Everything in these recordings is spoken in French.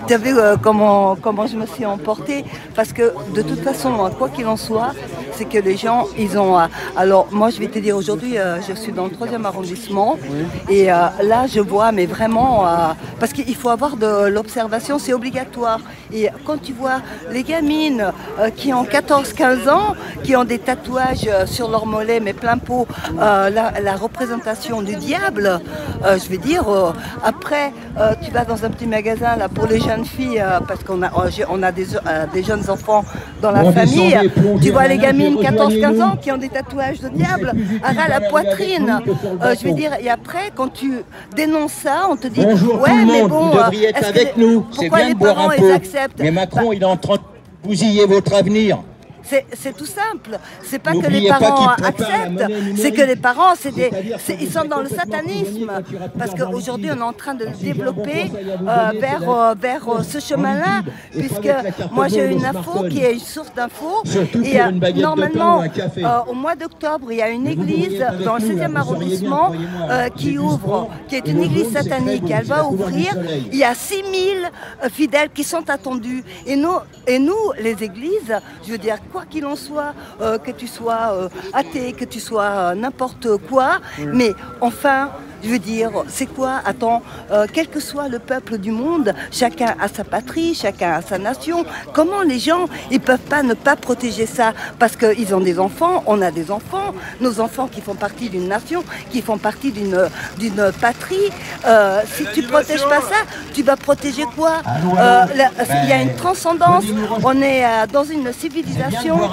Tu as vu comment je me suis emportée, parce que de toute façon, quoi qu'il en soit, c'est que les gens, ils ont... alors moi je vais te dire, aujourd'hui je suis dans le 3e arrondissement, et là je vois, mais vraiment, parce qu'il faut avoir de l'observation, c'est obligatoire. Et quand tu vois les gamines qui ont 14-15 ans, qui ont des tatouages sur leur mollet, mais plein pot, la représentation du diable, je vais dire, après tu vas dans un petit magasin là, pour les jeunes filles, parce qu'on a des jeunes enfants dans la famille, tu vois les gamines 14-15 ans qui ont des tatouages de diable à la poitrine, je vais dire, et après quand tu dénonces ça, on te dit bonjour, ouais tout le mais monde, bon, vous devriez être avec nous, pourquoi bien les de boire parents un ils peu. acceptent? Mais Macron, il est en train de bousiller votre avenir. C'est tout simple. C'est pas que les N'oubliez pas parents qu'il prépare la acceptent, monnaie numérique. c'est que les parents, ils sont vous dans le êtes complètement satanisme. prisonnier quand il y aura plus Parce d'argent qu'aujourd'hui, liquide. on est en train de Si j'ai un bon développer conseil à vous donner, vers ce chemin-là, puisque moi j'ai une info qui est une source d'infos. Surtout Et pour une baguette de pain normalement, ou un café. au mois d'octobre, il y a une Mais vous église devriez être avec dans le nous, là, 16e vous seriez bien, arrondissement croyez-moi. qui J'ai du ouvre, sport, qui est et une le église jaune, c'est très satanique. beau, Et elle c'est la va couleur du ouvrir. soleil. Il y a 6000 fidèles qui sont attendus. Et nous, les églises, je veux dire, quoi qu'il en soit, que tu sois athée, que tu sois n'importe quoi, mais enfin, je veux dire, c'est quoi? Attends, quel que soit le peuple du monde, chacun a sa patrie, chacun a sa nation. Comment les gens, ils peuvent pas ne pas protéger ça? Parce qu'ils ont des enfants, on a des enfants, nos enfants qui font partie d'une nation, qui font partie d'une patrie. Si tu protèges pas ça, tu vas protéger quoi? Il y a une transcendance, on est dans une civilisation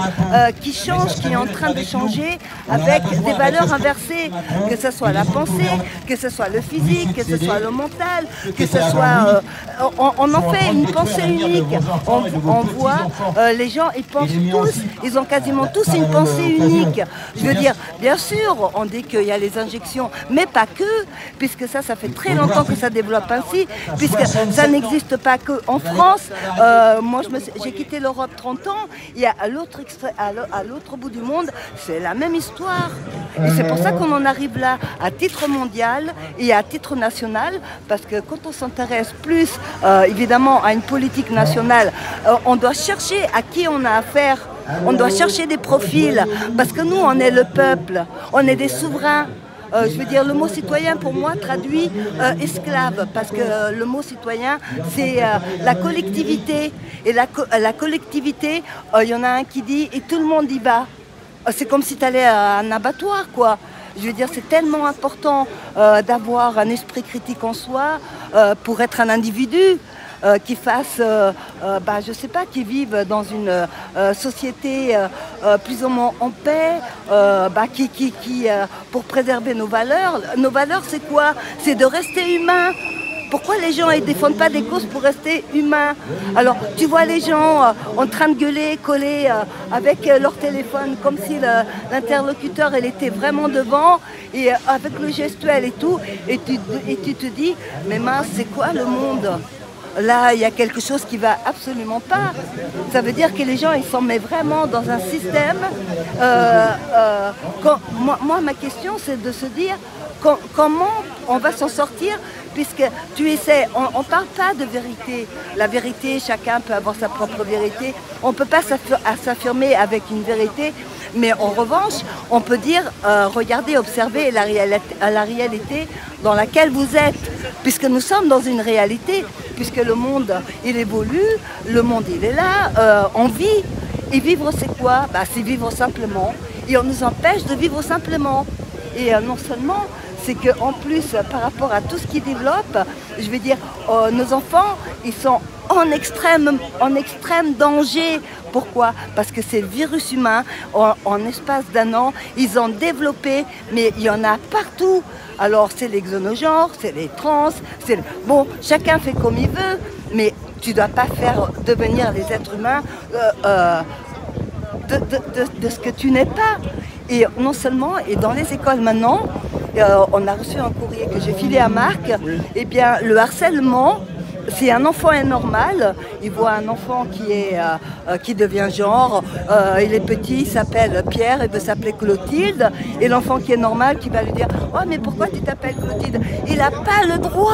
qui change, qui est en train de changer avec des valeurs inversées, que ce soit la pensée, que ce soit le physique, que ce soit le mental, que ce soit... on en fait une pensée unique. On voit, les gens, ils pensent tous, ils ont quasiment tous une pensée unique. Je veux dire, bien sûr, on dit qu'il y a les injections, mais pas que, puisque ça fait très longtemps que ça développe ainsi, puisque ça n'existe pas qu'en France. Moi, j'ai quitté l'Europe 30 ans, et à l'autre bout du monde, c'est la même histoire. Et c'est pour ça qu'on en arrive là, à titre mondial et à titre national, parce que quand on s'intéresse plus, évidemment, à une politique nationale, on doit chercher à qui on a affaire, on doit chercher des profils, parce que nous, on est le peuple, on est des souverains. Je veux dire, le mot citoyen pour moi traduit esclave, parce que le mot citoyen c'est la collectivité, et la collectivité, il y en a un qui dit et tout le monde y va. C'est comme si tu allais à un abattoir, quoi. Je veux dire, c'est tellement important d'avoir un esprit critique en soi pour être un individu. Qui fassent, je sais pas, qui vivent dans une société plus ou moins en paix, pour préserver nos valeurs. Nos valeurs, c'est quoi? C'est de rester humain. Pourquoi les gens ne défendent pas des causes pour rester humains? Alors, tu vois les gens en train de gueuler, coller avec leur téléphone, comme si l'interlocuteur, elle était vraiment devant, et avec le gestuel et tout, et tu te dis, mais mince, c'est quoi le monde? Là, il y a quelque chose qui va absolument pas. Ça veut dire que les gens, ils s'en mettent vraiment dans un système. Moi, ma question, c'est de se dire comment on va s'en sortir, puisque tu essaies, on ne parle pas de vérité. La vérité, chacun peut avoir sa propre vérité. On ne peut pas s'affirmer avec une vérité. Mais en revanche, on peut dire, regardez, observez la réalité dans laquelle vous êtes, puisque nous sommes dans une réalité, puisque le monde, il évolue, le monde, il est là, on vit. Et vivre, c'est quoi? C'est vivre simplement. Et on nous empêche de vivre simplement. Et non seulement, c'est qu'en plus, par rapport à tout ce qui développe, je veux dire, nos enfants, ils sont en extrême danger. Pourquoi? Parce que ces virus humains, en espace d'un an, ils ont développé, mais il y en a partout. Alors c'est les xénogenres, c'est les trans, bon, chacun fait comme il veut, mais tu ne dois pas faire devenir les êtres humains de ce que tu n'es pas. Et non seulement, et dans les écoles maintenant, on a reçu un courrier que j'ai filé à Marc, et bien le harcèlement, si un enfant est normal, il voit un enfant qui devient genre, il est petit, il s'appelle Pierre, il veut s'appeler Clotilde, et l'enfant qui est normal qui va lui dire « Oh mais pourquoi tu t'appelles Clotilde ?» Il n'a pas le droit.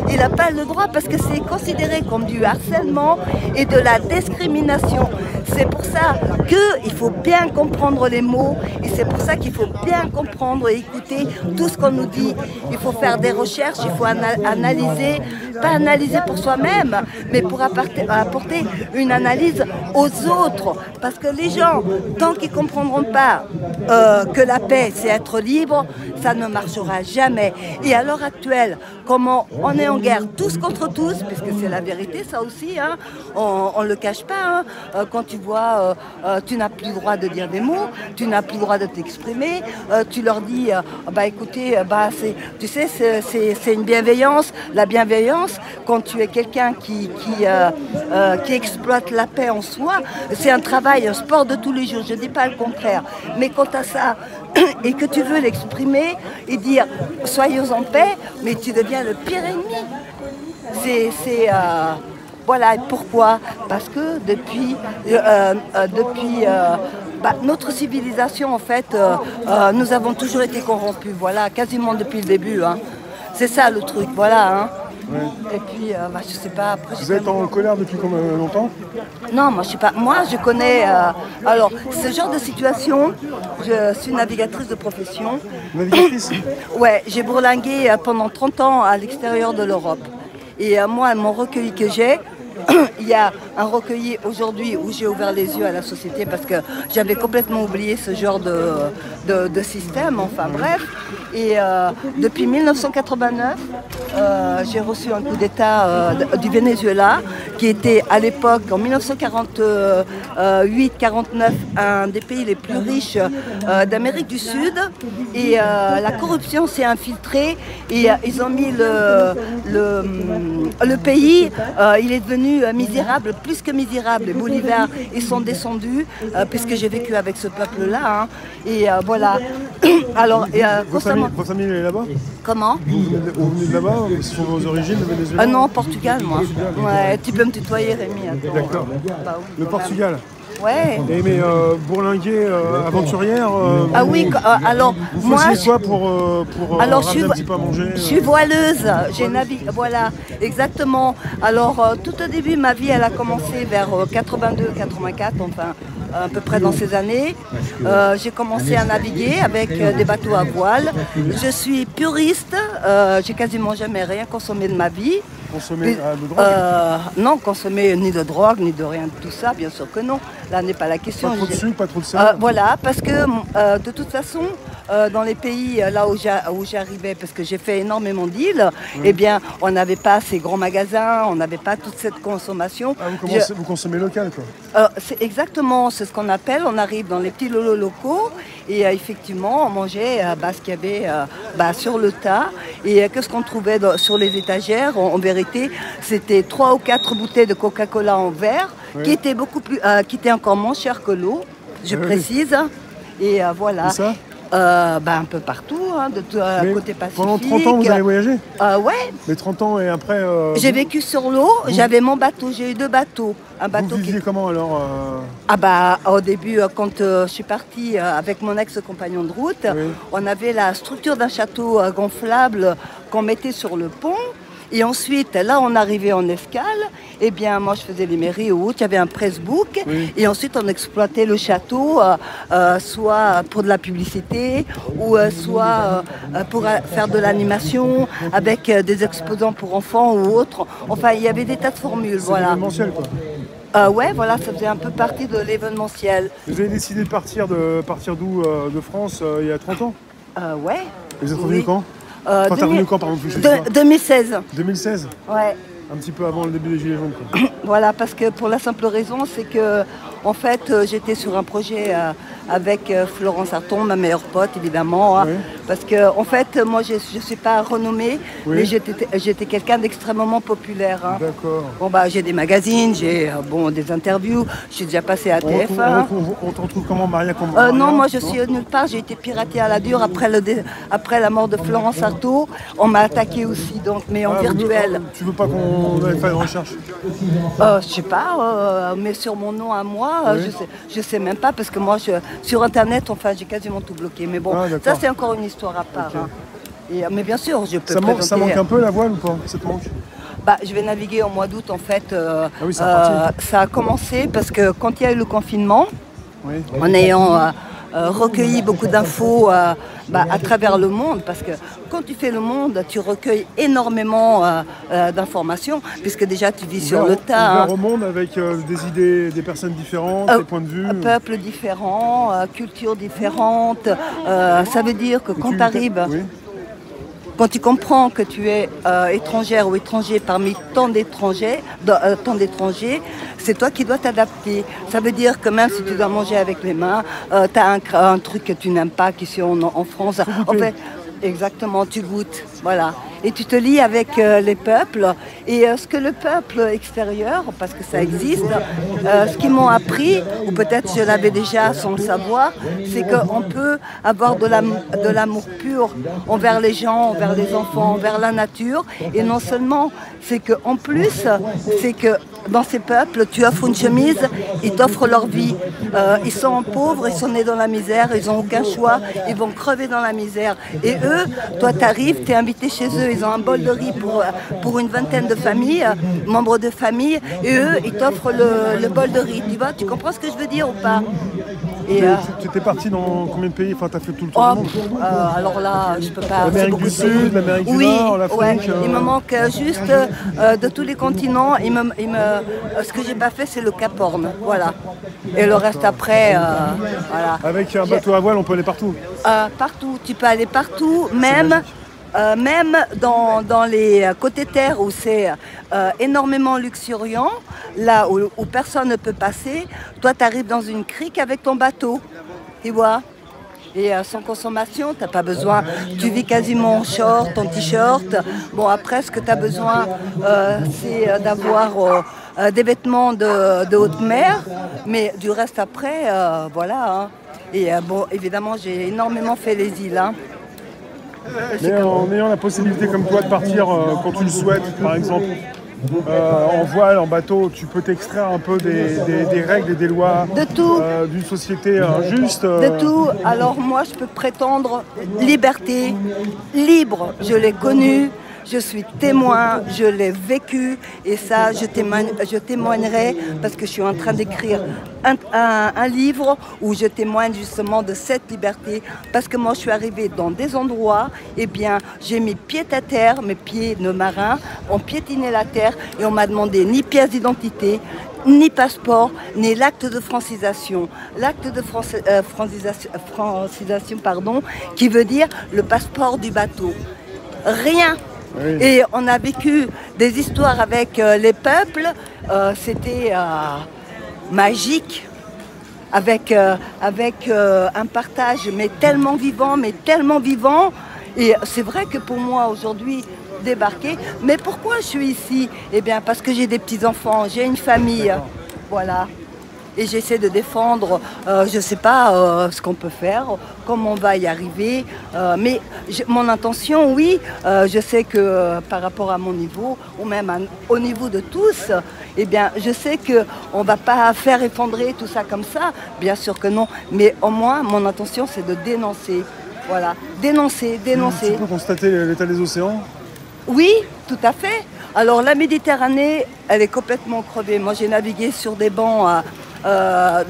Il n'a pas le droit parce que c'est considéré comme du harcèlement et de la discrimination. C'est pour ça qu'il faut bien comprendre les mots et c'est pour ça qu'il faut bien comprendre et écouter tout ce qu'on nous dit. Il faut faire des recherches, il faut analyser, pas analyser pour soi-même, mais pour apporter une analyse aux autres. Parce que les gens, tant qu'ils ne comprendront pas que la paix, c'est être libre, ça ne marchera jamais. Et à l'heure actuelle, comment on est en guerre tous contre tous, puisque c'est la vérité, ça aussi, hein, on ne le cache pas. Hein, quand tu vois, tu n'as plus le droit de dire des mots, tu n'as plus le droit de t'exprimer, tu leur dis, bah écoutez, tu sais, c'est une bienveillance. La bienveillance, quand tu es quelqu'un qui exploite la paix en soi, c'est un travail, un sport de tous les jours, je ne dis pas le contraire. Mais quant à ça, et que tu veux l'exprimer et dire soyons en paix, mais tu deviens le pire ennemi. Voilà, pourquoi? Parce que depuis notre civilisation, en fait, nous avons toujours été corrompus, voilà, quasiment depuis le début. Hein. C'est ça le truc, voilà. Hein. Ouais. Et puis, je sais pas. Après, vous êtes en colère depuis combien longtemps? Non, moi je sais pas. Moi, je connais. Alors, ce genre de situation, je suis navigatrice de profession. Navigatrice? Ouais, j'ai bourlingué pendant 30 ans à l'extérieur de l'Europe. Et moi, mon recueil que j'ai, il y a un recueil aujourd'hui où j'ai ouvert les yeux à la société parce que j'avais complètement oublié ce genre de système, enfin bref. Et depuis 1989, j'ai reçu un coup d'État du Venezuela qui était à l'époque, en 1948-49, un des pays les plus riches d'Amérique du Sud. Et la corruption s'est infiltrée et ils ont mis le pays, il est devenu misérable, plus que misérable. Les Bolivars, ils sont descendus, puisque j'ai vécu avec ce peuple-là. Hein, et voilà. Alors, votre famille est là-bas? Comment? Vous venez de là-bas? Ce sont vos origines, le Venezuela? Non, Portugal, moi. Ouais, tu peux me tutoyer, Rémi. D'accord. Bah, oui, le Portugal? Ouais. Et mais bourlinguer, aventurière. Ah oui, alors vous moi. Faisiez quoi pour alors ramener un petit peu à manger? Je suis voileuse, j'ai navigué, voilà, exactement. Alors tout au début, ma vie, elle a commencé vers 82-84, enfin à peu près dans ces années. J'ai commencé à naviguer avec des bateaux à voile. Je suis puriste, j'ai quasiment jamais rien consommé de ma vie. Consommer de drogue? Non, consommer ni de drogue, ni de rien de tout ça, bien sûr que non. Là n'est pas la question. Pas trop de sucre, pas trop de sel? Voilà, parce que de toute façon, dans les pays là où j'arrivais, parce que j'ai fait énormément d'îles, eh bien, on n'avait pas ces grands magasins, on n'avait pas toute cette consommation. Ah, vous consommez local, quoi? C'est exactement, c'est ce qu'on appelle, on arrive dans les petits lolos locaux et effectivement, on mangeait ce qu'il y avait sur le tas et qu'est-ce qu'on trouvait sur les étagères. En vérité, c'était 3 ou 4 bouteilles de Coca-Cola en verre qui étaient qui étaient encore moins chères que l'eau, je précise. Et voilà. Et ça? Un peu partout, hein, côté Pacifique. Pendant 30 ans, vous avez voyagé? Ouais. Mais 30 ans et après... J'ai vécu sur l'eau, j'avais mon bateau, j'ai eu 2 bateaux. Vous viviez comment alors? Au début, quand je suis partie avec mon ex-compagnon de route, on avait la structure d'un château gonflable qu'on mettait sur le pont. Et ensuite, là, on arrivait en escale. Eh bien, moi, je faisais les mairies ou autre. Il y avait un pressbook. Et ensuite, on exploitait le château, soit pour de la publicité, ou soit pour faire de l'animation, avec des exposants pour enfants ou autres. Enfin, il y avait des tas de formules. C'est événementiel, quoi. Ouais, voilà, ça faisait un peu partie de l'événementiel. Vous avez décidé de partir d'où de France il y a 30 ans? Ouais. Et vous êtes revenu quand? Enfin, t'es revenu quand, pardon? 2016. 2016? Ouais. Un petit peu avant le début des Gilets jaunes, quoi. Voilà, parce que pour la simple raison, c'est que En fait, j'étais sur un projet avec Florence Arton, ma meilleure pote, évidemment. Hein, Oui. parce que, en fait, moi, je ne suis pas renommée, Oui. mais j'étais quelqu'un d'extrêmement populaire. Hein. D'accord. Bon, bah, j'ai des magazines, j'ai des interviews, je suis déjà passée à TF1. On te retrouve comment, Maria Non, moi je suis nulle part, j'ai été piratée à la dure après la mort de Florence Artaud. On m'a attaqué aussi, donc, mais en virtuel. Tu veux pas qu'on aille faire une recherche? Je sais pas, mais sur mon nom à moi, Oui. je sais même pas, parce que moi, sur Internet, enfin, j'ai quasiment tout bloqué. Mais bon, Ah, ça d'accord. c'est encore une histoire à part. Hein. Mais bien sûr, je peux Ça présenter... manque un peu la voile ou pas? Ça te manque? Bah, je vais naviguer au mois d'août, en fait. oui, c'est reparti. Ça a commencé parce que quand il y a eu le confinement, Oui. en ayant recueilli beaucoup d'infos à travers le monde, parce que quand tu fais le monde, tu recueilles énormément d'informations, puisque déjà tu vis sur le tas. Ouvert au monde avec des idées, des personnes différentes, des points de vue. Peuples différents, cultures différentes. Ça veut dire que quand tu arrives... Oui. Quand tu comprends que tu es étrangère ou étranger parmi tant d'étrangers, c'est toi qui dois t'adapter. Ça veut dire que même si tu dois manger avec les mains, tu as un truc que tu n'aimes pas qu'ici en France. En fait, exactement, tu goûtes. Voilà. Et tu te lies avec les peuples. Et ce que le peuple extérieur, parce que ça existe, ce qu'ils m'ont appris, ou peut-être je l'avais déjà sans le savoir, c'est qu'on peut avoir de l'amour pur envers les gens, envers les enfants, envers la nature. Et non seulement, c'est qu'en plus, c'est que dans ces peuples, tu offres une chemise, ils t'offrent leur vie. Ils sont pauvres, ils sont nés dans la misère, ils n'ont aucun choix, ils vont crever dans la misère. Et eux, toi tu arrives, tu es invité chez eux, ils ont un bol de riz pour une vingtaine de familles, membres de famille, et eux, ils t'offrent le bol de riz. Tu vois, tu comprends ce que je veux dire ou pas? Et, tu étais parti dans combien de pays? Enfin, tu as fait tout le tour du monde. Alors là, je peux pas... L'Amérique du Sud, l'Amérique du Nord, l'Afrique. Ouais, il me manque juste de tous les continents. Ce que j'ai pas fait, c'est le Cap Horn. Voilà. Et le reste après, voilà. Avec un bateau à voile, on peut aller partout. Partout. Tu peux aller partout, même dans les côtés terre où c'est énormément luxuriant, là où personne ne peut passer, toi tu arrives dans une crique avec ton bateau, tu vois. Et sans consommation, tu n'as pas besoin, tu vis quasiment en short, en t-shirt. Bon, après, ce que tu as besoin, c'est d'avoir des vêtements de haute mer, mais du reste après, voilà. Hein. Et bon, évidemment, j'ai énormément fait les îles. Hein. Mais en ayant la possibilité comme toi de partir quand tu le souhaites, par exemple, en voile, en bateau, tu peux t'extraire un peu des règles et des lois d'une société injuste. De tout. Alors moi, je peux prétendre liberté, libre. Je l'ai connu. Je suis témoin, je l'ai vécu et ça, je témoignerai parce que je suis en train d'écrire un livre où je témoigne justement de cette liberté parce que moi, je suis arrivée dans des endroits, eh bien, j'ai mis pied à terre, mes pieds de marin, ont piétiné la terre et on m'a demandé ni pièce d'identité, ni passeport, ni l'acte de francisation. L'acte de francisation, pardon, qui veut dire le passeport du bateau. Rien. Oui. Et on a vécu des histoires avec les peuples, c'était magique, avec un partage mais tellement vivant. Et c'est vrai que pour moi aujourd'hui, débarquer, mais pourquoi je suis ici? Eh bien parce que j'ai des petits-enfants, j'ai une famille, voilà. Et j'essaie de défendre, je ne sais pas ce qu'on peut faire, comment on va y arriver. Mais mon intention, oui, je sais que par rapport à mon niveau, ou même au niveau de tous, eh bien, je sais qu'on ne va pas faire effondrer tout ça comme ça. Bien sûr que non. Mais au moins, mon intention, c'est de dénoncer. Voilà, dénoncer. Tu peux constater l'état des océans? Oui, tout à fait. Alors, la Méditerranée, elle est complètement crevée. Moi, j'ai navigué sur des bancs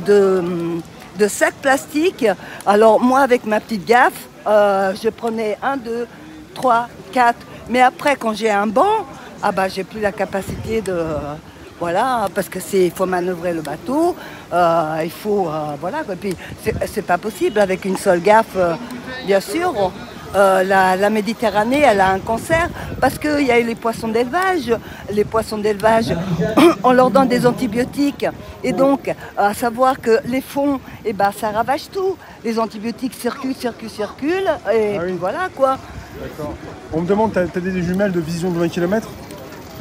de sacs plastiques. Alors moi avec ma petite gaffe, je prenais 1, 2, 3, 4. Mais après quand j'ai un banc, j'ai plus la capacité de... voilà, parce que il faut manœuvrer le bateau, il faut... voilà, et puis c'est pas possible avec une seule gaffe, bien sûr. la Méditerranée, elle a un cancer parce qu'il y a les poissons d'élevage. Les poissons d'élevage, on leur donne des antibiotiques. Et donc, à savoir que les fonds, eh ben, ça ravage tout. Les antibiotiques circulent. Et Ah oui. puis voilà quoi. D'accord. On me demande, t'as des jumelles de vision de 20 km?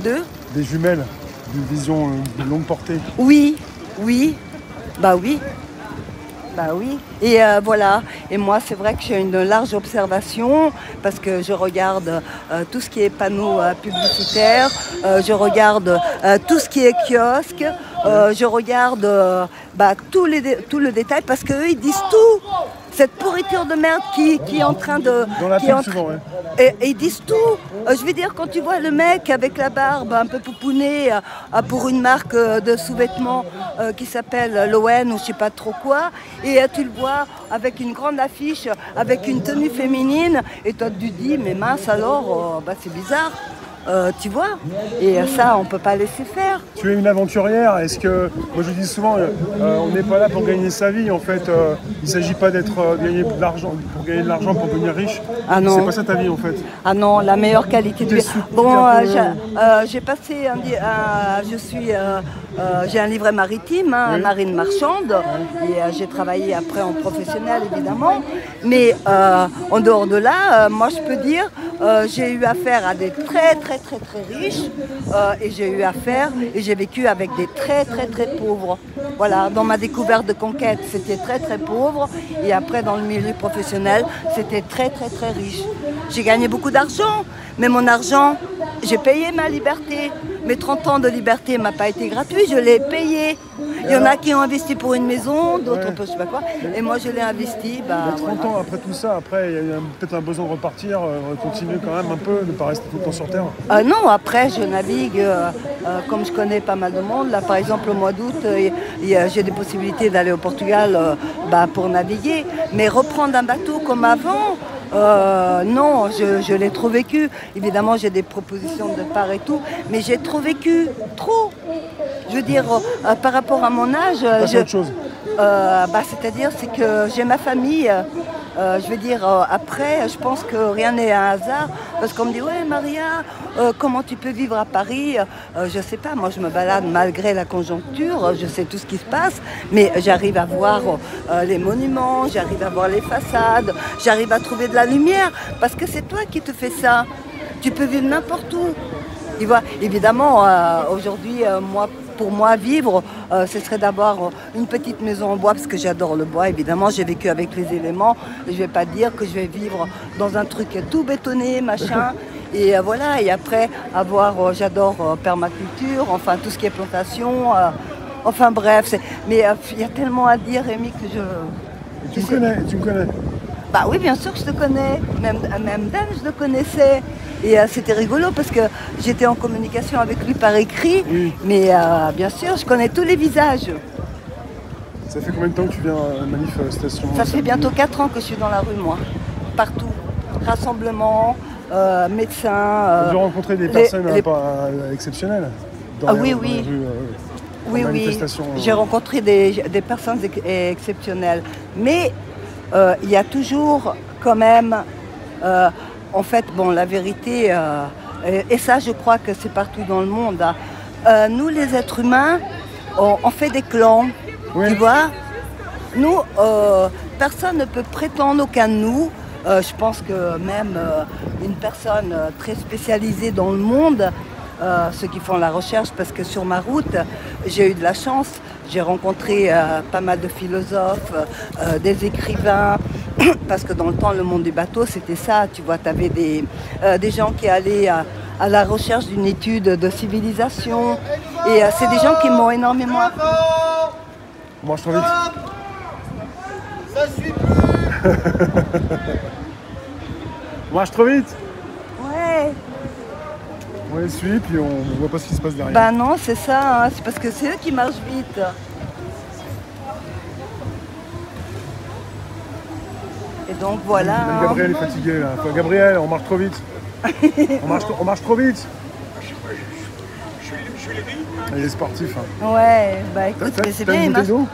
Des jumelles de vision de longue portée? Oui. Bah oui. Et voilà. Et moi, c'est vrai que j'ai une large observation parce que je regarde tout ce qui est panneaux publicitaires, je regarde tout ce qui est kiosque, je regarde tout le détail parce qu'eux, ils disent tout. Cette pourriture de merde qui est en train de... Dans la qui est pub en souvent, train- ouais. Et ils disent tout. Je veux dire, quand tu vois le mec avec la barbe un peu poupounée pour une marque de sous-vêtements qui s'appelle l'ON ou je sais pas trop quoi, et tu le vois avec une grande affiche, avec une tenue féminine, et toi tu te dis, mais mince alors, c'est bizarre. Tu vois, et ça on peut pas laisser faire. Tu es une aventurière, est-ce que, moi je dis souvent, on n'est pas là pour gagner sa vie en fait, il ne s'agit pas d'être gagner de l'argent pour gagner de l'argent pour devenir riche, Ah non. c'est pas ça ta vie en fait. Ah non, la meilleure qualité de vie. Bon, j'ai passé j'ai un livret maritime, Oui. marine marchande, et j'ai travaillé après en professionnel évidemment. Mais en dehors de là, moi je peux dire, j'ai eu affaire à des très riches, et j'ai eu affaire et j'ai vécu avec des très pauvres. Voilà, dans ma découverte de conquête, c'était très pauvre, et après dans le milieu professionnel, c'était très riche. J'ai gagné beaucoup d'argent, mais mon argent, j'ai payé ma liberté. Mes 30 ans de liberté m'a pas été gratuit, je l'ai payé. Il y en a qui ont investi pour une maison, d'autres pour je sais pas quoi, et moi je l'ai investi. Il y a 30 ans après tout ça, après il y a peut-être un besoin de repartir, continuer quand même un peu, ne pas rester tout le temps sur terre. Non, après je navigue, comme je connais pas mal de monde. Là par exemple au mois d'août, j'ai des possibilités d'aller au Portugal pour naviguer, mais reprendre un bateau comme avant, non, je l'ai trop vécu. Évidemment j'ai des propositions de part et tout, mais j'ai trop vécu, trop. Je veux dire, par rapport à mon âge, C'est autre chose. c'est-à-dire c'est que j'ai ma famille. Je veux dire, après, je pense que rien n'est un hasard. Parce qu'on me dit, ouais Maria, comment tu peux vivre à Paris? Je sais pas, moi je me balade malgré la conjoncture, je sais tout ce qui se passe, mais j'arrive à voir les monuments, j'arrive à voir les façades, j'arrive à trouver de la lumière, parce que c'est toi qui te fais ça. Tu peux vivre n'importe où. Tu vois, évidemment, aujourd'hui, pour moi, vivre, ce serait d'avoir une petite maison en bois, parce que j'adore le bois, évidemment, j'ai vécu avec les éléments. Je ne vais pas dire que je vais vivre dans un truc tout bétonné, machin. Et voilà, et après, j'adore permaculture, enfin, tout ce qui est plantation. Enfin, bref, mais il y a tellement à dire, Rémi, que je... Et tu me connais. Bah oui, bien sûr que je te connais. Même Dan, je le connaissais. Et c'était rigolo parce que j'étais en communication avec lui par écrit. Oui. Mais bien sûr, je connais tous les visages. Ça fait combien de temps que tu viens à la manifestation? Ça fait bientôt 4 ans que je suis dans la rue, moi. Partout. Rassemblement, médecins. Tu as rencontré des personnes pas exceptionnelles dans oui. dans les rues, Oui. manifestations. J'ai rencontré des personnes exceptionnelles. Mais il y a toujours quand même... en fait, bon, la vérité, et ça je crois que c'est partout dans le monde, hein. Nous les êtres humains, on fait des clans, Oui. tu vois. Nous, personne ne peut prétendre, aucun de nous, je pense que même une personne très spécialisée dans le monde, ceux qui font la recherche, parce que sur ma route, j'ai eu de la chance, j'ai rencontré pas mal de philosophes, des écrivains, parce que dans le temps, le monde du bateau, c'était ça, tu vois, tu avais des gens qui allaient à la recherche d'une étude de civilisation, et c'est des gens qui m'ont énormément appris. On marche trop vite. Ça suit plus. On marche trop vite. Ouais. On les suit, puis on voit pas ce qui se passe derrière. Bah non, c'est ça, hein. C'est parce que c'est eux qui marchent vite. Et donc voilà. Même Gabriel est fatigué là. Enfin, Gabriel, on marche trop vite. on marche trop vite. Il est sportif. Hein. Ouais, bah écoute, mais c'est T'as bien. une bouteille d'eau?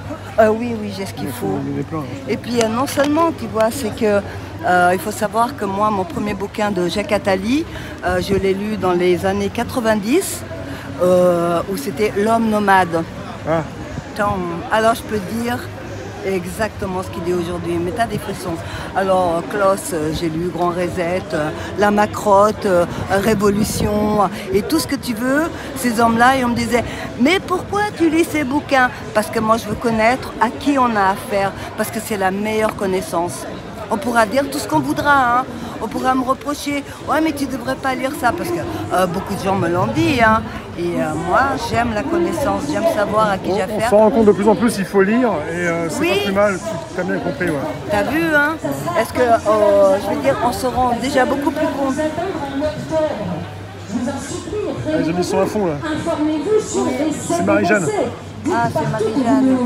Oui, j'ai ce qu'il faut. Il est plein. Et puis non seulement, tu vois, c'est que Il faut savoir que moi, mon premier bouquin de Jacques Attali, je l'ai lu dans les années 90, où c'était L'homme nomade. Ah. Alors je peux dire exactement ce qu'il dit aujourd'hui, mais t'as des frissons. Alors Klaus, j'ai lu Grand Reset, La Macrotte, Révolution et tout ce que tu veux, ces hommes-là, et on me disait mais pourquoi tu lis ces bouquins? Parce que moi je veux connaître à qui on a affaire, parce que c'est la meilleure connaissance. On pourra dire tout ce qu'on voudra, hein. On pourra me reprocher, ouais mais tu devrais pas lire ça, parce que beaucoup de gens me l'ont dit, hein. Et moi j'aime la connaissance, j'aime savoir à qui j'ai affaire. On se rend compte de plus en plus, il faut lire, et c'est oui. pas plus mal, tu as bien compris. Ouais. T'as vu, hein? Est-ce que, je veux dire, on se rend déjà beaucoup plus compte. Les amis sont à fond là. C'est Marie-Jeanne. Ah, c'est Marie-Jeanne.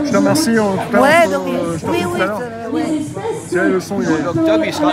Je te remercie en tout cas. Ouais, donc, je t'en prie tout à l'heure. ouais. Tiens, le son, il est... L'octobre, il sera...